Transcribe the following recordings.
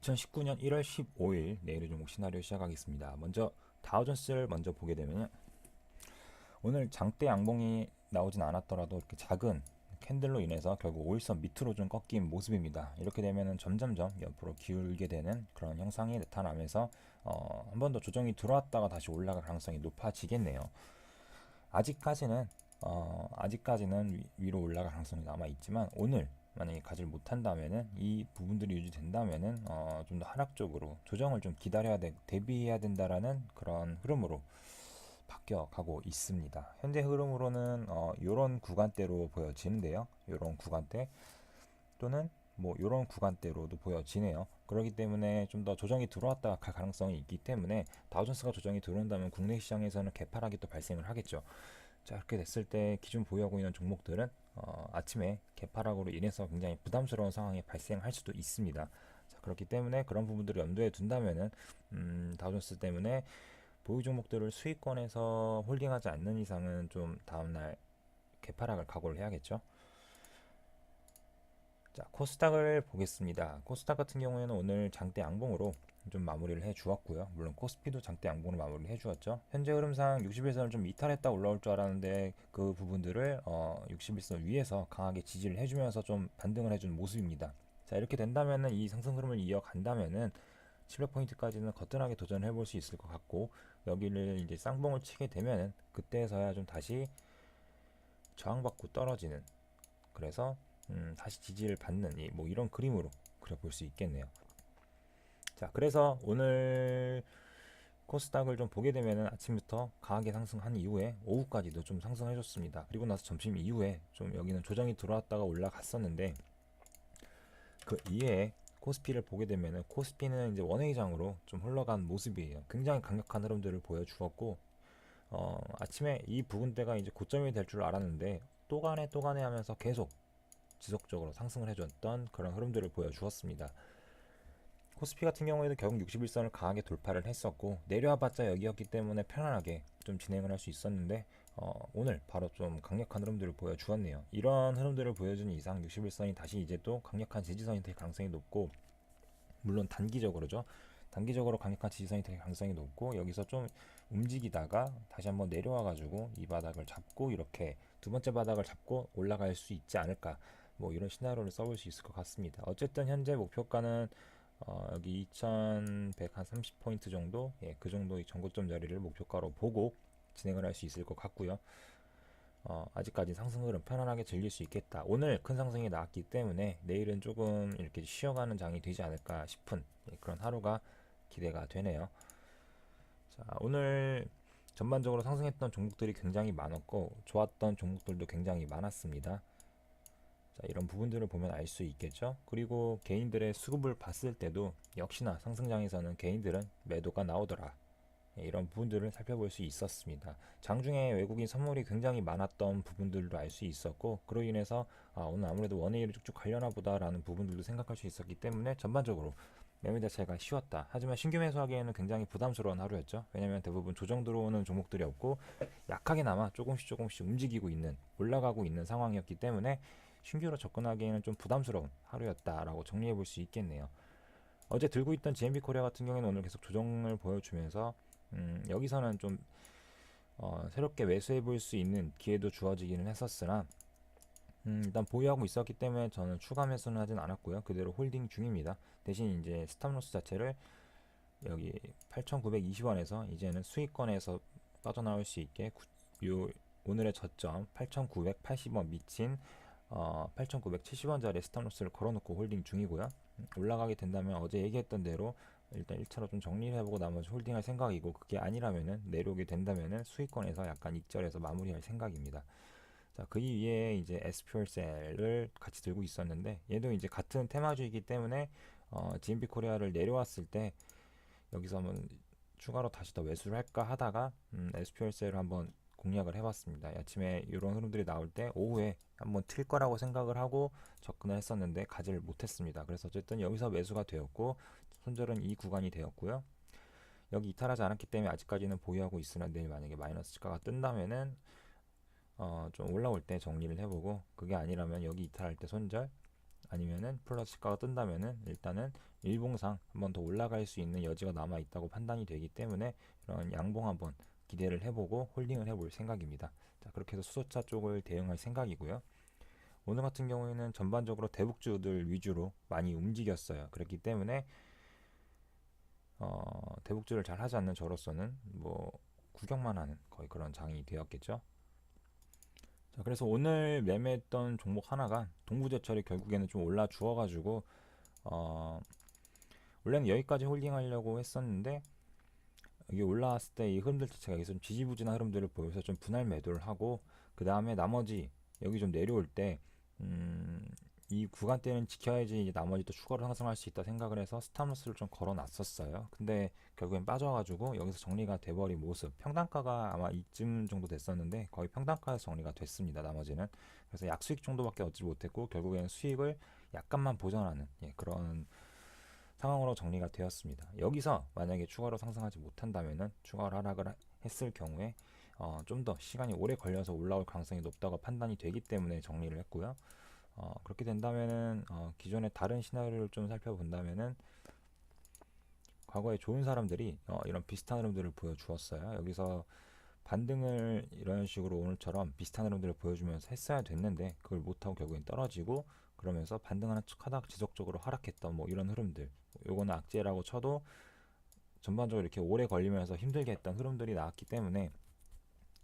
2019년 1월 15일 내일의 종목 시나리오 시작하겠습니다. 먼저 다우존스를 먼저 보게 되면 오늘 장대 양봉이 나오진 않았더라도 이렇게 작은 캔들로 인해서 결국 5일선 밑으로 좀 꺾인 모습입니다. 이렇게 되면은 점점점 옆으로 기울게 되는 그런 형상이 나타나면서 한 번 더 조정이 들어왔다가 다시 올라갈 가능성이 높아지겠네요. 아직까지는 위로 올라갈 가능성이 남아 있지만 오늘 만약에 가지를 못한다면은 이 부분들이 유지된다면은 좀 더 하락적으로 조정을 좀 대비해야 된다라는 그런 흐름으로 바뀌어 가고 있습니다. 현재 흐름으로는 이런 구간대로 보여지는데요. 이런 구간대 또는 뭐 이런 구간대로도 보여지네요. 그렇기 때문에 좀 더 조정이 들어왔다 갈 가능성이 있기 때문에 다우존스가 조정이 들어온다면 국내 시장에서는 개파락이 또 발생을 하겠죠. 자, 이렇게 됐을 때 기존 보유하고 있는 종목들은 아침에 개파락으로 인해서 굉장히 부담스러운 상황이 발생할 수도 있습니다. 자, 그렇기 때문에 그런 부분들을 염두에 둔다면은 다우존스 때문에 보유 종목들을 수익권에서 홀딩하지 않는 이상은 좀 다음날 개파락을 각오를 해야겠죠. 자, 코스닥을 보겠습니다. 코스닥 같은 경우에는 오늘 장대 양봉으로 좀 마무리를 해 주었고요. 물론 코스피도 장대 양봉으로 마무리를 해 주었죠. 현재 흐름상 60일선을 좀 이탈했다 올라올 줄 알았는데 그 부분들을 60일선 위에서 강하게 지지를 해주면서 좀 반등을 해준 모습입니다. 자, 이렇게 된다면은 이 상승 흐름을 이어간다면은 700포인트까지는 거뜬하게 도전해 볼 수 있을 것 같고, 여기를 이제 쌍봉을 치게 되면은 그때서야 좀 다시 저항받고 떨어지는, 그래서 다시 지지를 받는 뭐 이런 그림으로 그려볼 수 있겠네요. 자, 그래서 오늘 코스닥을 좀 보게 되면은 아침부터 강하게 상승한 이후에 오후까지도 좀 상승해줬습니다. 그리고 나서 점심 이후에 좀 여기는 조정이 들어왔다가 올라갔었는데, 그 이외에 코스피를 보게 되면은 코스피는 이제 원회의장으로 좀 흘러간 모습이에요. 굉장히 강력한 흐름들을 보여주었고, 아침에 이 부분대가 이제 고점이 될 줄 알았는데 또 가네 하면서 계속 지속적으로 상승을 해줬던 그런 흐름들을 보여주었습니다. 코스피 같은 경우에도 결국 61선을 강하게 돌파를 했었고, 내려와봤자 여기였기 때문에 편안하게 좀 진행을 할 수 있었는데 오늘 바로 좀 강력한 흐름들을 보여주었네요. 이런 흐름들을 보여준 이상 61선이 다시 이제 또 강력한 지지선이 될 가능성이 높고, 물론 단기적으로죠. 단기적으로 강력한 지지선이 될 가능성이 높고, 여기서 좀 움직이다가 다시 한번 내려와 가지고 이 바닥을 잡고 이렇게 두 번째 바닥을 잡고 올라갈 수 있지 않을까, 뭐 이런 시나리오를 써볼 수 있을 것 같습니다. 어쨌든 현재 목표가는 여기 2130포인트 정도, 그 정도의 전고점 자리를 목표가로 보고 진행을 할 수 있을 것 같고요. 아직까지 상승 흐름 편안하게 즐길 수 있겠다. 오늘 큰 상승이 나왔기 때문에 내일은 조금 이렇게 쉬어가는 장이 되지 않을까 싶은 그런 하루가 기대가 되네요. 자, 오늘 전반적으로 상승했던 종목들이 굉장히 많았고 좋았던 종목들도 굉장히 많았습니다. 자, 이런 부분들을 보면 알 수 있겠죠. 그리고 개인들의 수급을 봤을 때도 역시나 상승장에서는 개인들은 매도가 나오더라, 이런 부분들을 살펴볼 수 있었습니다. 장중에 외국인 선물이 굉장히 많았던 부분들도 알 수 있었고, 그로 인해서 오늘 아무래도 원웨이를 쭉쭉 가려나 보다라는 부분들도 생각할 수 있었기 때문에 전반적으로 매매 자체가 쉬웠다. 하지만 신규 매수하기에는 굉장히 부담스러운 하루였죠. 왜냐면 대부분 조정 들어오는 종목들이 없고 약하게나마 조금씩 움직이고 있는, 올라가고 있는 상황이었기 때문에 신규로 접근하기에는 좀 부담스러운 하루였다라고 정리해 볼 수 있겠네요. 어제 들고 있던 GMB 코리아 같은 경우에는 오늘 계속 조정을 보여주면서 여기서는 좀 새롭게 매수해 볼 수 있는 기회도 주어지기는 했었으나 일단 보유하고 있었기 때문에 저는 추가 매수는 하진 않았고요. 그대로 홀딩 중입니다. 대신 이제 스탑로스 자체를 여기 8,920원에서 이제는 수익권에서 빠져나올 수 있게 오늘의 저점 8,980원 미친 8,970원짜리 스탑로스를 걸어놓고 홀딩 중이고요. 올라가게 된다면 어제 얘기했던 대로 일단 1차로 좀 정리를 해보고 나머지 홀딩할 생각이고, 그게 아니라면은 내려오게 된다면은 수익권에서 약간 익절해서 마무리할 생각입니다. 자, 그 위에 이제 SPL셀을 같이 들고 있었는데 얘도 이제 같은 테마주이기 때문에 GMB 코리아를 내려왔을 때 여기서 한번 추가로 다시 더 매수를 할까 하다가 SPL셀을 한번 공략을 해봤습니다. 아침에 이런 흐름들이 나올 때 오후에 한번 틀 거라고 생각을 하고 접근을 했었는데 가지를 못했습니다. 그래서 어쨌든 여기서 매수가 되었고 손절은 이 구간이 되었고요. 여기 이탈하지 않았기 때문에 아직까지는 보유하고 있으나 내일 만약에 마이너스 주가가 뜬다면은 좀 올라올 때 정리를 해보고, 그게 아니라면 여기 이탈할 때 손절, 아니면은 플러스 시가가 뜬다면은 일단은 일봉상 한 번 더 올라갈 수 있는 여지가 남아 있다고 판단이 되기 때문에 이런 양봉 한번 기대를 해보고 홀딩을 해볼 생각입니다. 자, 그렇게 해서 수소차 쪽을 대응할 생각이고요. 오늘 같은 경우에는 전반적으로 대북주들 위주로 많이 움직였어요. 그렇기 때문에 대북주를 잘 하지 않는 저로서는 뭐 구경만 하는 거의 그런 장이 되었겠죠. 자, 그래서 오늘 매매했던 종목 하나가 동부제철이 결국에는 좀 올라 주어가지고 원래는 여기까지 홀딩하려고 했었는데 이게 올라왔을 때 이 흐름들 자체가 여기서 좀 지지부진한 흐름들을 보여서 좀 분할 매도를 하고 그 다음에 나머지 여기 좀 내려올 때 이 구간대는 지켜야지 이제 나머지 또 추가로 상승할 수 있다 생각을 해서 스탑로스를 좀 걸어 놨었어요. 근데 결국엔 빠져가지고 여기서 정리가 돼버린 모습. 평단가가 아마 이쯤 정도 됐었는데 거의 평단가에서 정리가 됐습니다. 나머지는. 그래서 약수익 정도밖에 얻지 못했고 결국에는 수익을 약간만 보전하는 그런 상황으로 정리가 되었습니다. 여기서 만약에 추가로 상승하지 못한다면은 추가로 하락을 했을 경우에 좀 더 시간이 오래 걸려서 올라올 가능성이 높다고 판단이 되기 때문에 정리를 했고요. 그렇게 된다면은 기존의 다른 시나리오를 좀 살펴본다면은 과거에 좋은 사람들이 이런 비슷한 흐름들을 보여주었어요. 여기서 반등을 이런 식으로 오늘처럼 비슷한 흐름들을 보여주면서 했어야 됐는데 그걸 못하고 결국엔 떨어지고 그러면서 반등하는 척하다가 지속적으로 하락했던 뭐 이런 흐름들, 요거는 악재라고 쳐도 전반적으로 이렇게 오래 걸리면서 힘들게 했던 흐름들이 나왔기 때문에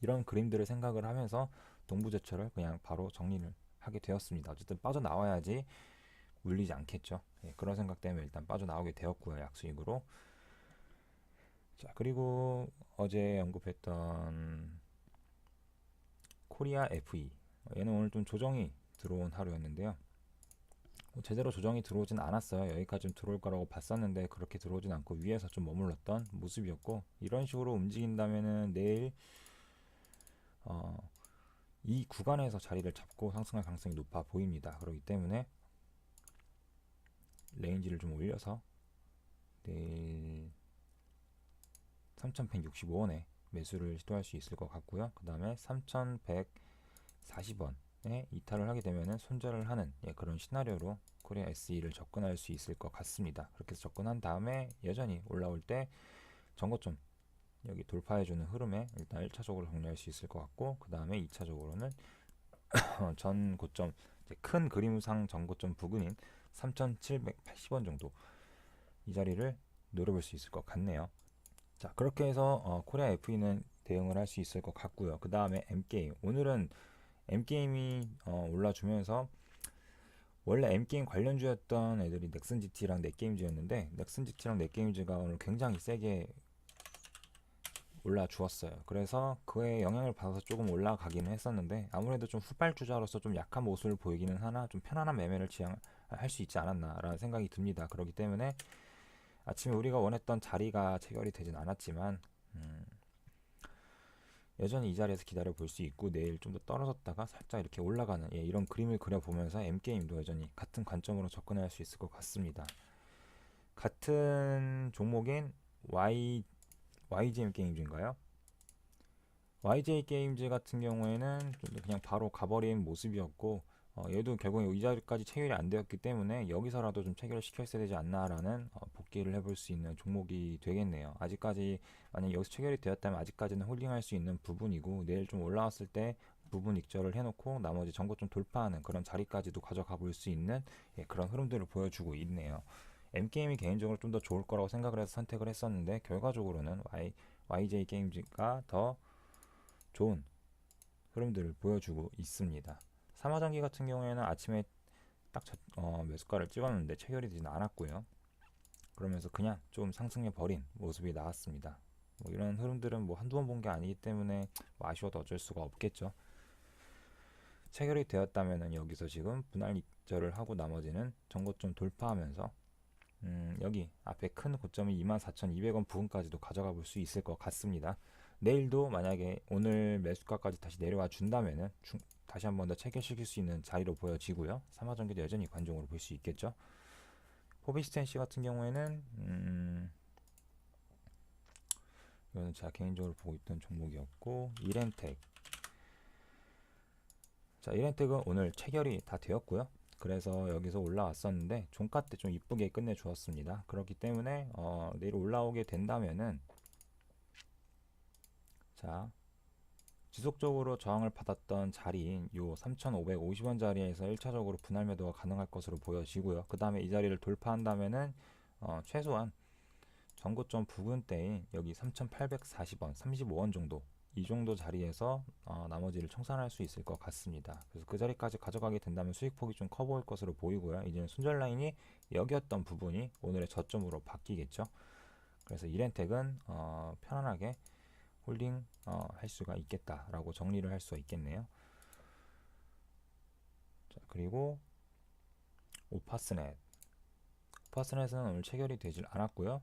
이런 그림들을 생각을 하면서 동부제철을 그냥 바로 정리를 하게 되었습니다. 어쨌든 빠져나와야지 물리지 않겠죠. 그런 생각 때문에 일단 빠져나오게 되었고요. 약수익으로. 자, 그리고 어제 언급했던 코리아 FE, 얘는 오늘 좀 조정이 들어온 하루였는데요. 제대로 조정이 들어오진 않았어요. 여기까지 좀 들어올 거라고 봤었는데 그렇게 들어오진 않고 위에서 좀 머물렀던 모습이었고, 이런 식으로 움직인다면은 내일 이 구간에서 자리를 잡고 상승할 가능성이 높아 보입니다. 그렇기 때문에 레인지를 좀 올려서 내일 3165원에 매수를 시도할 수 있을 것 같고요. 그 다음에 3140원에 이탈을 하게 되면은 손절을 하는 그런 시나리오로 코리아 SE를 접근할 수 있을 것 같습니다. 그렇게 해서 접근한 다음에 여전히 올라올 때 전고점 여기 돌파해주는 흐름에 일단 1차적으로 정리할 수 있을 것 같고, 그 다음에 2차적으로는 전 고점, 큰 그림상 전고점 부근인 3780원 정도 이 자리를 노려볼 수 있을 것 같네요. 자, 그렇게 해서 코리아 FE는 대응을 할 수 있을 것 같고요. 그 다음에 M게임, 오늘은 M게임이 올라주면서 원래 M게임 관련주였던 애들이 넥슨GT랑 넷게임즈였는데 넥슨GT랑 넷게임즈가 오늘 굉장히 세게 올라주었어요. 그래서 그의 영향을 받아서 조금 올라가기는 했었는데 아무래도 좀 후발주자로서 좀 약한 모습을 보이기는 하나 좀 편안한 매매를 할 수 있지 않았나라는 생각이 듭니다. 그렇기 때문에 아침에 우리가 원했던 자리가 체결이 되진 않았지만 여전히 이 자리에서 기다려 볼 수 있고 내일 좀 더 떨어졌다가 살짝 이렇게 올라가는 이런 그림을 그려보면서 M게임도 여전히 같은 관점으로 접근할 수 있을 것 같습니다. 같은 종목인 YGM 게임즈인가요? YJ 게임즈 같은 경우에는 좀 그냥 바로 가버린 모습이었고 얘도 결국에 이 자리까지 체결이 안 되었기 때문에 여기서라도 좀 체결을 시켰어야 되지 않나라는 복귀를 해볼 수 있는 종목이 되겠네요. 아직까지 만약 여기서 체결이 되었다면 아직까지는 홀딩할 수 있는 부분이고 내일 좀 올라왔을 때 부분 익절을 해놓고 나머지 전고 좀 돌파하는 그런 자리까지도 가져가 볼 수 있는 그런 흐름들을 보여주고 있네요. M게임이 개인적으로 좀 더 좋을 거라고 생각을 해서 선택을 했었는데 결과적으로는 YJ 게임즈가 더 좋은 흐름들을 보여주고 있습니다. 삼화전기 같은 경우에는 아침에 딱 매수가를 찍었는데 체결이 되진 않았고요. 그러면서 그냥 좀 상승해 버린 모습이 나왔습니다. 뭐 이런 흐름들은 뭐 한두 번 본 게 아니기 때문에 뭐 아쉬워도 어쩔 수가 없겠죠. 체결이 되었다면 여기서 지금 분할 입절을 하고 나머지는 전고점 돌파하면서 여기 앞에 큰 고점이 24,200원 부근까지도 가져가 볼 수 있을 것 같습니다. 내일도 만약에 오늘 매수가까지 다시 내려와 준다면은 다시 한 번 더 체결시킬 수 있는 자리로 보여지고요. 삼화전기도 여전히 관종으로 볼 수 있겠죠. 포비스텐시 같은 경우에는 이거는 제가 개인적으로 보고 있던 종목이었고, 이렌텍. 자, 이렌텍은 오늘 체결이 다 되었고요. 그래서 여기서 올라왔었는데 종가 때 좀 이쁘게 끝내 주었습니다. 그렇기 때문에 내일 올라오게 된다면은 자 지속적으로 저항을 받았던 자리인 요 3,550원 자리에서 1차적으로 분할 매도가 가능할 것으로 보여지고요. 그 다음에 이 자리를 돌파한다면은 최소한 전고점 부근대인 여기 3,840원, 35원 정도 이 정도 자리에서 나머지를 청산할 수 있을 것 같습니다. 그래서 그 자리까지 가져가게 된다면 수익폭이 좀 커 보일 것으로 보이고요. 이제는 손절 라인이 여기였던 부분이 오늘의 저점으로 바뀌겠죠. 그래서 이렌텍은 편안하게 홀딩 할 수가 있겠다라고 정리를 할 수가 있겠네요. 자, 그리고 오파스넷. 오파스넷은 오늘 체결이 되질 않았고요.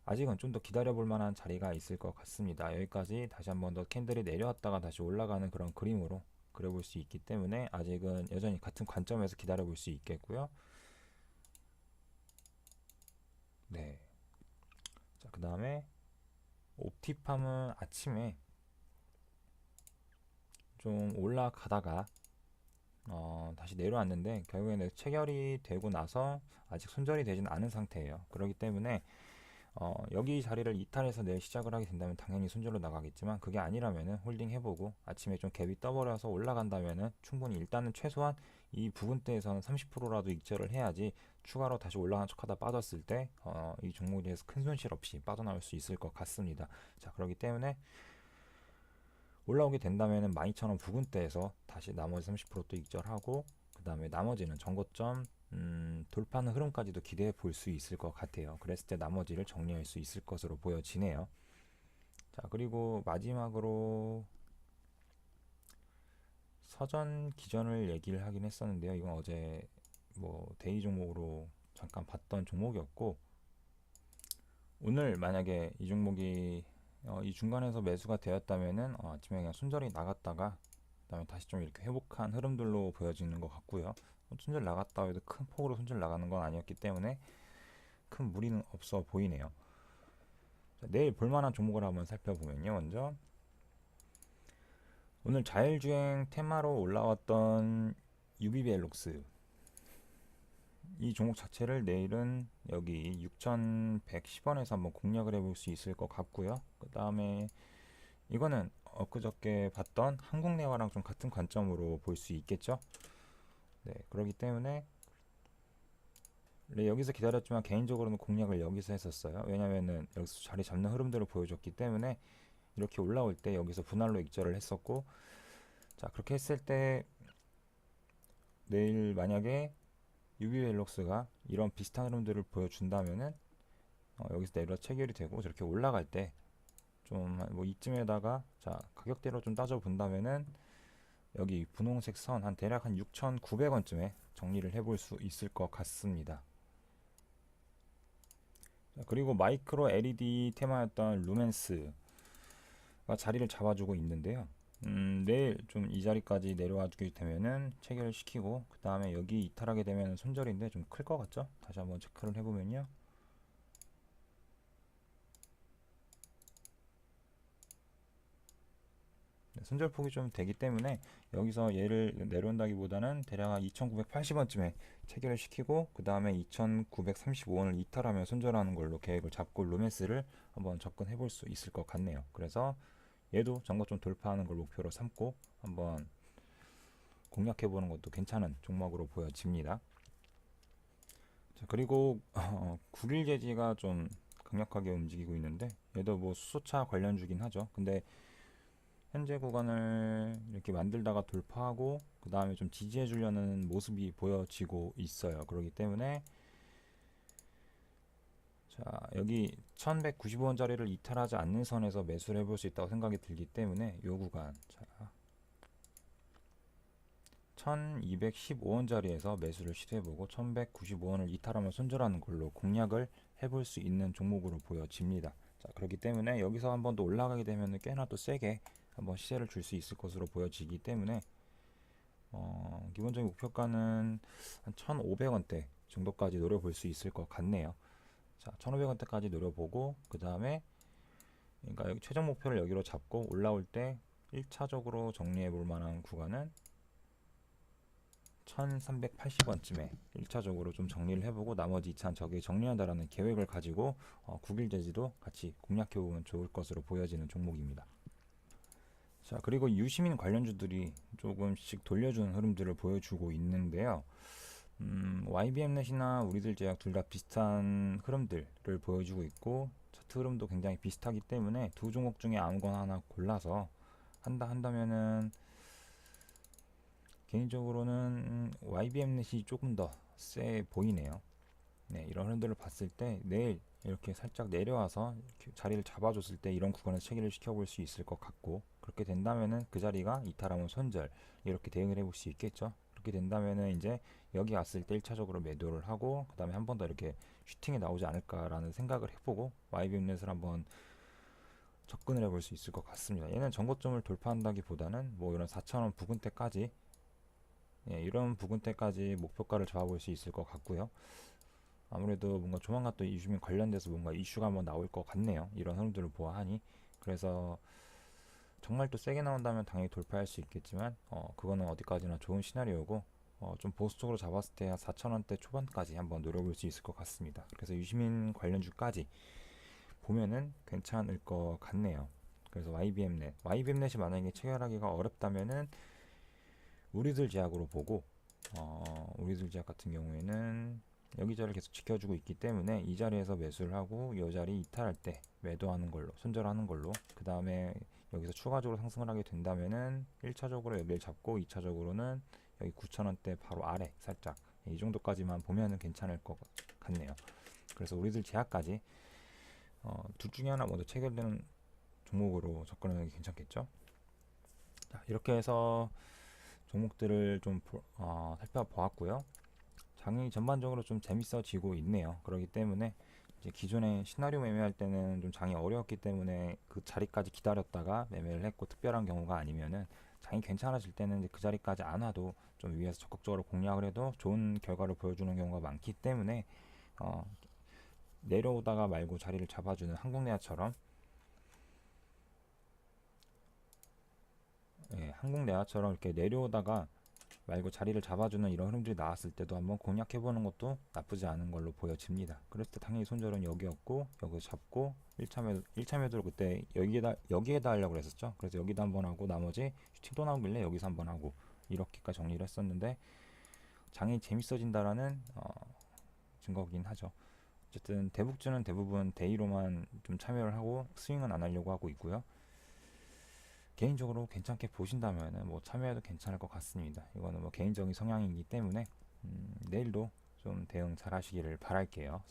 아직은 좀 더 기다려볼 만한 자리가 있을 것 같습니다. 여기까지 다시 한번 더 캔들이 내려왔다가 다시 올라가는 그런 그림으로 그려볼 수 있기 때문에 아직은 여전히 같은 관점에서 기다려볼 수 있겠고요. 네. 자, 그 다음에 옵티팜은 아침에 좀 올라가다가 다시 내려왔는데 결국에는 체결이 되고 나서 아직 손절이 되진 않은 상태예요. 그렇기 때문에 여기 자리를 이탈해서 내일 시작을 하게 된다면 당연히 손절로 나가겠지만 그게 아니라면은 홀딩 해보고 아침에 좀 갭이 떠버려서 올라간다면은 충분히 일단은 최소한 이 부분대에서는 30%라도 익절을 해야지 추가로 다시 올라간 척하다 빠졌을 때 이 종목에 대해서 큰 손실 없이 빠져나올 수 있을 것 같습니다. 자, 그렇기 때문에 올라오게 된다면은 12,000원 부근대에서 다시 나머지 30%또 익절하고 그 다음에 나머지는 전고점 돌파하는 흐름까지도 기대해 볼 수 있을 것 같아요. 그랬을 때 나머지를 정리할 수 있을 것으로 보여지네요. 자, 그리고 마지막으로 서전 기전을 얘기를 하긴 했었는데요. 이건 어제 뭐 데이 종목으로 잠깐 봤던 종목이었고 오늘 만약에 이 종목이 이 중간에서 매수가 되었다면은 아침에 그냥 손절이 나갔다가 그다음에 다시 좀 이렇게 회복한 흐름들로 보여지는 것 같고요. 손절 나갔다 해도 큰 폭으로 손절 나가는 건 아니었기 때문에 큰 무리는 없어 보이네요. 자, 내일 볼만한 종목을 한번 살펴보면요. 먼저 오늘 자율주행 테마로 올라왔던 UBB엘록스 이 종목 자체를 내일은 여기 6,110원에서 한번 공략을 해볼 수 있을 것 같고요. 그 다음에 이거는 엊그저께 봤던 한국내화랑 좀 같은 관점으로 볼 수 있겠죠. 네, 그렇기 때문에 네, 여기서 기다렸지만 개인적으로는 공략을 여기서 했었어요. 왜냐면은 여기서 자리 잡는 흐름들을 보여줬기 때문에 이렇게 올라올 때 여기서 분할로 익절을 했었고 자, 그렇게 했을 때 내일 만약에 UB웰록스가 이런 비슷한 흐름들을 보여준다면은 여기서 내려 체결이 되고 저렇게 올라갈 때 좀 뭐 이쯤에다가 자 가격대로 좀 따져 본다면은 여기 분홍색 선 한 대략 한 6,900원쯤에 정리를 해볼 수 있을 것 같습니다. 자, 그리고 마이크로 LED 테마였던 루멘스가 자리를 잡아주고 있는데요. 내일 좀 이 자리까지 내려와 주게 되면은 체결을 시키고 그 다음에 여기 이탈하게 되면 손절인데 좀 클 것 같죠? 다시 한번 체크를 해보면요. 네, 손절폭이 좀 되기 때문에 여기서 얘를 내려온다기보다는 대략 2,980원쯤에 체결을 시키고 그 다음에 2,935원을 이탈하면 손절하는 걸로 계획을 잡고 루멘스를 한번 접근해 볼 수 있을 것 같네요. 그래서 얘도 전고점 돌파하는 걸 목표로 삼고 한번 공략해 보는 것도 괜찮은 종목으로 보여집니다. 자, 그리고 9일 제지가 좀 강력하게 움직이고 있는데 얘도 뭐 수소차 관련주긴 하죠. 근데 현재 구간을 이렇게 만들다가 돌파하고 그 다음에 좀 지지해 주려는 모습이 보여지고 있어요. 그렇기 때문에 자 여기 1195원짜리를 이탈하지 않는 선에서 매수를 해볼 수 있다고 생각이 들기 때문에 요 구간 자 1215원짜리에서 매수를 시도해보고 1195원을 이탈하면 손절하는 걸로 공략을 해볼 수 있는 종목으로 보여집니다. 자, 그렇기 때문에 여기서 한 번 더 올라가게 되면 꽤나 또 세게 한번 시세를 줄 수 있을 것으로 보여지기 때문에 기본적인 목표가는 한 1,500원대 정도까지 노려볼 수 있을 것 같네요. 자, 1,500원대까지 노려보고 그 다음에 그러니까 여기 최종 목표를 여기로 잡고 올라올 때 1차적으로 정리해 볼 만한 구간은 1380원쯤에 1차적으로 좀 정리를 해보고 나머지 2차는 저게 정리한다라는 계획을 가지고 9일 재지도 같이 공략해보면 좋을 것으로 보여지는 종목입니다. 자, 그리고 유시민 관련주들이 조금씩 돌려주는 흐름들을 보여주고 있는데요. YBM넷이나 우리들 제약 둘 다 비슷한 흐름들을 보여주고 있고 차트 흐름도 굉장히 비슷하기 때문에 두 종목 중에 아무거나 하나 골라서 한다면은 개인적으로는 YBM넷이 조금 더 세 보이네요. 네, 이런 흐름들을 봤을 때 내일 이렇게 살짝 내려와서 이렇게 자리를 잡아줬을 때 이런 구간에서 체결을 시켜볼 수 있을 것 같고, 그렇게 된다면은 그 자리가 이탈하면 손절 이렇게 대응을 해볼 수 있겠죠. 그렇게 된다면은 이제 여기 왔을 때 1차적으로 매도를 하고 그 다음에 한 번 더 이렇게 슈팅이 나오지 않을까라는 생각을 해보고 YBM넷을 한번 접근을 해볼 수 있을 것 같습니다. 얘는 전고점을 돌파한다기보다는 뭐 이런 4,000원 부근대까지, 예, 이런 부근대까지 목표가를 잡아볼 수 있을 것 같고요. 아무래도 뭔가 조만간 또 이슈민 관련돼서 뭔가 이슈가 한번 나올 것 같네요. 이런 흐름들을 보아하니. 그래서 정말 또 세게 나온다면 당연히 돌파할 수 있겠지만 그거는 어디까지나 좋은 시나리오고, 좀 보수적으로 잡았을 때 한 4,000원대 초반까지 한번 노려볼 수 있을 것 같습니다. 그래서 유시민 관련주까지 보면은 괜찮을 것 같네요. 그래서 YBM넷이 만약에 체결하기가 어렵다면은 우리들 제약으로 보고, 우리들 제약 같은 경우에는 여기저를 계속 지켜주고 있기 때문에 이 자리에서 매수를 하고 이 자리 이탈할 때 매도하는 걸로, 손절하는 걸로, 그 다음에 여기서 추가적으로 상승을 하게 된다면은 1차적으로 여기를 잡고 2차적으로는 여기 9,000원대 바로 아래 살짝, 이 정도까지만 보면은 괜찮을 것 같네요. 그래서 우리들 제약까지 둘 중에 하나 먼저 체결되는 종목으로 접근하는 게 괜찮겠죠. 자, 이렇게 해서 종목들을 좀 살펴보았고요. 장이 전반적으로 좀 재밌어지고 있네요. 그렇기 때문에 이제 기존에 시나리오 매매할 때는 좀 장이 어려웠기 때문에 그 자리까지 기다렸다가 매매를 했고, 특별한 경우가 아니면은 장이 괜찮아질 때는 이제 그 자리까지 안 와도 좀 위에서 적극적으로 공략을 해도 좋은 결과를 보여주는 경우가 많기 때문에 어, 내려오다가 말고 자리를 잡아주는 한국내화처럼, 예, 한국내화처럼 이렇게 내려오다가 말고 자리를 잡아주는 이런 흐름들이 나왔을 때도 한번 공략해보는 것도 나쁘지 않은 걸로 보여집니다. 그랬을 때 당연히 손절은 여기였고, 여기 잡고 1차 매도를 그때 여기에다 하려고 했었죠. 그래서 여기다 한번 하고 나머지 슈팅 또 나오길래 여기서 한번 하고 이렇게까지 정리를 했었는데, 장이 재밌어진다라는 증거긴 하죠. 어쨌든 대북주는 대부분 데이로만 좀 참여를 하고 스윙은 안 하려고 하고 있고요. 개인적으로 괜찮게 보신다면 뭐 참여해도 괜찮을 것 같습니다. 이거는 뭐 개인적인 성향이기 때문에 내일도 좀 대응 잘 하시기를 바랄게요.